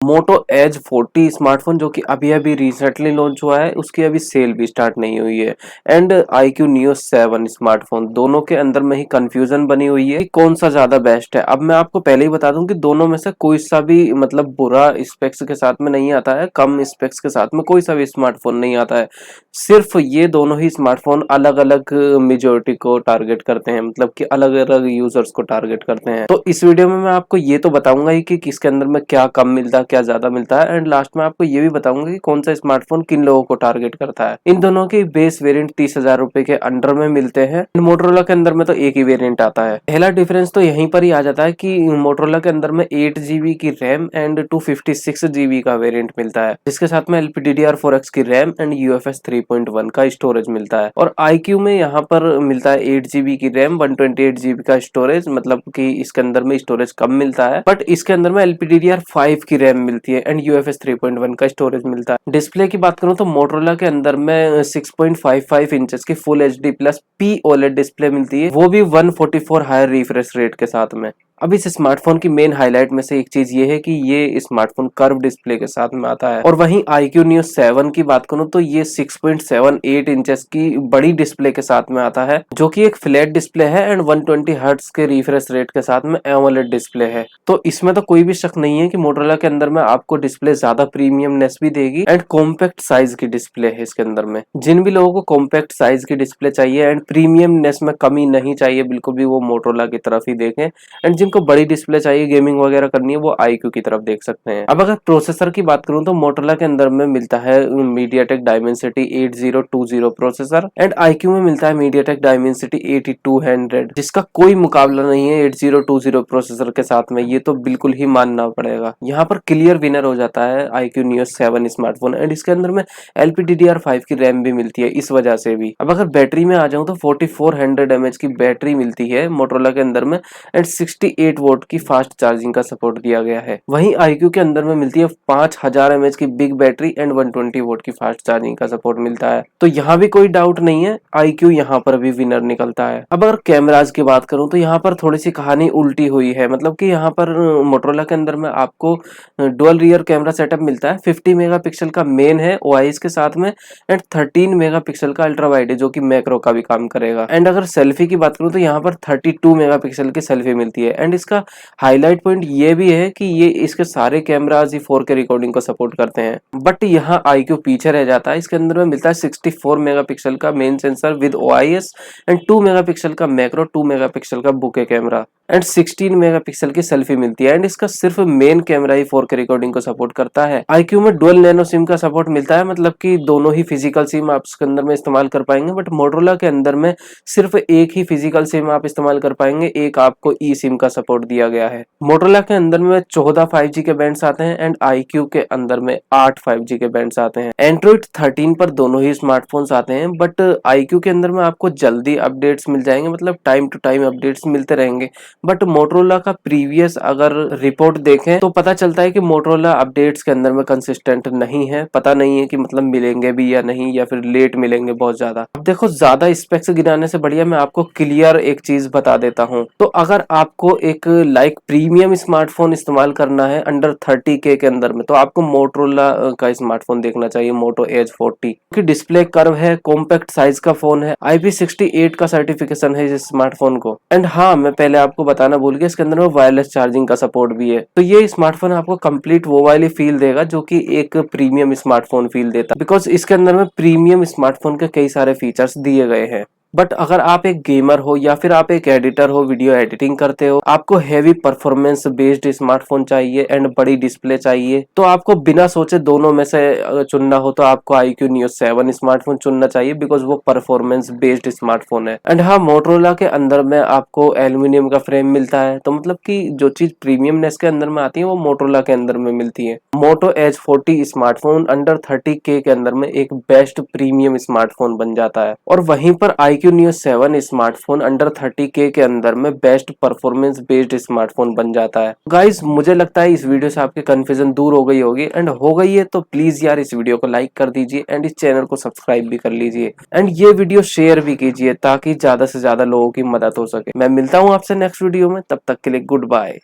Moto Edge 40 smartphone जो कि अभी-अभी रिसेंटली लॉन्च हुआ है, उसकी अभी सेल भी स्टार्ट नहीं हुई है। एंड iQOO Neo 7 स्मार्टफोन, दोनों के अंदर में ही कंफ्यूजन बनी हुई है कि कौन सा ज्यादा बेस्ट है। अब मैं आपको पहले ही बता दूं कि दोनों में से कोई सा भी मतलब बुरा स्पेक्स के साथ में नहीं आता है, कम स्पेक्स के साथ में कोई सा भी स्मार्टफोन नहीं आता है। सिर्फ ये दोनों ही स्मार्टफोन अलग-अलग मेजॉरिटी को टारगेट करते हैं, मतलब कि अलग-अलग यूजर्स को टारगेट करते हैं। तो इस वीडियो में मैं आपको ये तो बताऊंगा ही कि किसके अंदर में क्या कम मिलता है, क्या ज्यादा मिलता है, एंड लास्ट में आपको ये भी बताऊंगा कि कौन सा स्मार्टफोन किन लोगों को टारगेट करता है। इन दोनों के बेस वेरिएंट 30,000 रुपए के अंडर में मिलते हैं। मोटरोला के अंदर में तो एक ही वेरिएंट आता है। पहला डिफरेंस तो यहीं पर ही आ जाता है कि मोटरोला के अंदर में 8 GB की रैम एंड 256 GB का वेरिएंट मिलता है, जिसके साथ में LPDDR4X की रैम एंड UFS 3.1 का स्टोरेज मिलता है। और iQOO में यहाँ पर मिलता है 8 GB की रैम, 128 GB का स्टोरेज, मतलब कि इसके अंदर में स्टोरेज कम मिलता है, बट इसके अंदर में LPDDR5 की रैम मिलती है एंड UFS 3.1 का स्टोरेज मिलता है। डिस्प्ले की बात करूं तो मोटरोला के अंदर में 6.55 इंचेस की full HD plus POLED display मिलती है, वो भी 144 हायर रिफ्रेश रेट के साथ में। अब इस स्मार्टफोन की मेन हाईलाइट में से एक चीज ये है कि ये स्मार्टफोन कर्व डिस्प्ले के साथ में आता है। और वहीं iQOO Neo 7 की बात करूं तो ये 6.78 इंचेस की बड़ी डिस्प्ले के साथ में आता है, जो कि एक फ्लैट डिस्प्ले है एंड 120 हर्ट्ज के रिफ्रेश रेट के साथ में एमोलेड डिस्प्ले है। तो इसमें तो कोई भी शक नहीं है कि मोटरोला के अंदर में आपको डिस्प्ले ज्यादा प्रीमियमनेस भी देगी एंड कॉम्पैक्ट साइज की डिस्प्ले है इसके अंदर में। जिन भी लोगों को कॉम्पैक्ट साइज की डिस्प्ले चाहिए एंड प्रीमियमनेस में कमी नहीं चाहिए बिल्कुल भी, वो मोटरोला की तरफ ही देखें। एंड जिनको बड़ी डिस्प्ले चाहिए, गेमिंग वगैरह करनी है, वो iQOO की तरफ देख सकते हैं। अब अगर प्रोसेसर की बात करूं तो मोटरोला के अंदर में मिलता है MediaTek Dimensity 8020 processor and iQOO में मिलता है MediaTek Dimensity 8200, जिसका कोई मुकाबला नहीं है 8020 प्रोसेसर के साथ में। ये तो बिल्कुल ही मानना पड़ेगा। यहाँ पर क्लियर विनर हो जाता है iQOO Neo 7 स्मार्टफोन एंड इसके अंदर में LPDDR5 की रैम भी मिलती है इस वजह से भी। अब अगर बैटरी में आ जाऊं तो 4400 mAh की बैटरी मिलती है मोटरोला के अंदर में एंड 68 वोल्ट की फास्ट चार्जिंग का सपोर्ट दिया गया है। वहीं iQOO के अंदर में मिलती है 5000 mAh की बिग बैटरी एंड 120 वोल्ट की फास्ट चार्जिंग का सपोर्ट मिलता है। तो यहाँ भी कोई डाउट नहीं है, iQOO यहाँ पर भी विनर निकलता है। अब अगर कैमराज की बात करूं तो यहाँ पर थोड़ी सी कहानी उल्टी हुई है, मतलब कि यहाँ पर मोटरोला के अंदर में आपको डुअल रियर कैमरा सेटअप मिलता है। 50 मेगापिक्सल का मेन है OIS के साथ में एंड 13 मेगापिक्सल का अल्ट्रा वाइड है, जो कि मैक्रो का भी काम करेगा। एंड अगर सेल्फी की बात करूं तो यहाँ पर 32 मेगापिक्सल की सेल्फी मिलती है एंड इसका हाईलाइट पॉइंट ये भी है कि ये इसके सारे कैमराज ही 4K रिकॉर्डिंग को सपोर्ट करते हैं। बट यहाँ iQOO पीछे रह जाता है। इसके अंदर में मिलता है 64 मेगापिक्सल का main sensor with OIS and 2 megapixel का मैक्रो, 2 मेगापिक्सल का बुके कैमरा एंड 16 मेगापिक्सल की सेल्फी मिलती है एंड इसका सिर्फ मेन कैमरा ही 4K रिकॉर्डिंग को सपोर्ट करता है। iQOO में डुअल नैनो सिम का सपोर्ट मिलता है, मतलब कि दोनों ही फिजिकल सिम आप इसके अंदर में इस्तेमाल कर पाएंगे। बट मोटरोला के अंदर में सिर्फ एक ही फिजिकल सिम आप इस्तेमाल कर पाएंगे, एक आपको ई सिम का सपोर्ट दिया गया है। मोटरोला के अंदर में 14 5G के बैंड्स आते हैं एंड iQOO के अंदर में 8 5G के बैंड्स आते हैं। एंड्रॉइड 13 पर दोनों ही स्मार्टफोन्स आते हैं, बट iQOO के अंदर में आपको जल्दी अपडेट्स मिल जाएंगे, मतलब टाइम टू टाइम अपडेट्स मिलते रहेंगे। बट मोटरोला का प्रीवियस अगर रिपोर्ट देखें तो पता चलता है कि मोटरोला अपडेट्स के अंदर में कंसिस्टेंट नहीं है। पता नहीं है कि मतलब मिलेंगे भी या नहीं, या फिर लेट मिलेंगे बहुत ज्यादा। अब देखो, ज्यादा स्पेक्स गिराने से बढ़िया मैं आपको क्लियर एक चीज बता देता हूँ। तो अगर आपको एक लाइक प्रीमियम स्मार्टफोन इस्तेमाल करना है अंडर 30K के अंदर में, तो आपको मोटरोला का स्मार्टफोन देखना चाहिए, मोटो एज 40, क्योंकि डिस्प्ले कर्व है, कॉम्पैक्ट साइज का फोन है, IP68 का सर्टिफिकेशन है इस स्मार्टफोन को। एंड हाँ, मैं पहले आपको बताना भूल गया, इसके अंदर में वायरलेस चार्जिंग का सपोर्ट भी है। तो ये स्मार्टफोन आपको कंप्लीट वो वाली फील देगा जो कि एक प्रीमियम स्मार्टफोन फील देता है, बिकॉज इसके अंदर में प्रीमियम स्मार्टफोन के कई सारे फीचर्स दिए गए हैं। बट अगर आप एक गेमर हो या फिर आप एक एडिटर हो, वीडियो एडिटिंग करते हो, आपको हैवी परफॉर्मेंस बेस्ड स्मार्टफोन चाहिए एंड बड़ी डिस्प्ले चाहिए, तो आपको बिना सोचे दोनों में से चुनना हो तो आपको iQOO Neo 7 स्मार्टफोन चुनना चाहिए, बिकॉज वो परफॉर्मेंस बेस्ड स्मार्टफोन है। एंड हाँ, मोटरोला के अंदर में आपको एल्यूमिनियम का फ्रेम मिलता है, तो मतलब कि जो चीज प्रीमियमनेस के अंदर में आती है वो मोटरोला के अंदर में मिलती है। Moto Edge 40 smartphone under 30K के अंदर में एक बेस्ट प्रीमियम स्मार्टफोन बन जाता है। और वहीं पर iQOO Neo 7 smartphone under 30K के अंदर में बेस्ट परफॉर्मेंस बेस्ड स्मार्टफोन बन जाता है। गाइस, मुझे लगता है इस वीडियो से आपकी कंफ्यूजन दूर हो गई होगी, एंड हो गई है तो प्लीज यार इस वीडियो को लाइक कर दीजिए एंड इस चैनल को सब्सक्राइब भी कर लीजिए एंड ये वीडियो शेयर भी कीजिए, ताकि ज्यादा से ज्यादा लोगों की मदद हो सके। मैं मिलता हूँ आपसे नेक्स्ट वीडियो में, तब तक के लिए गुड बाय।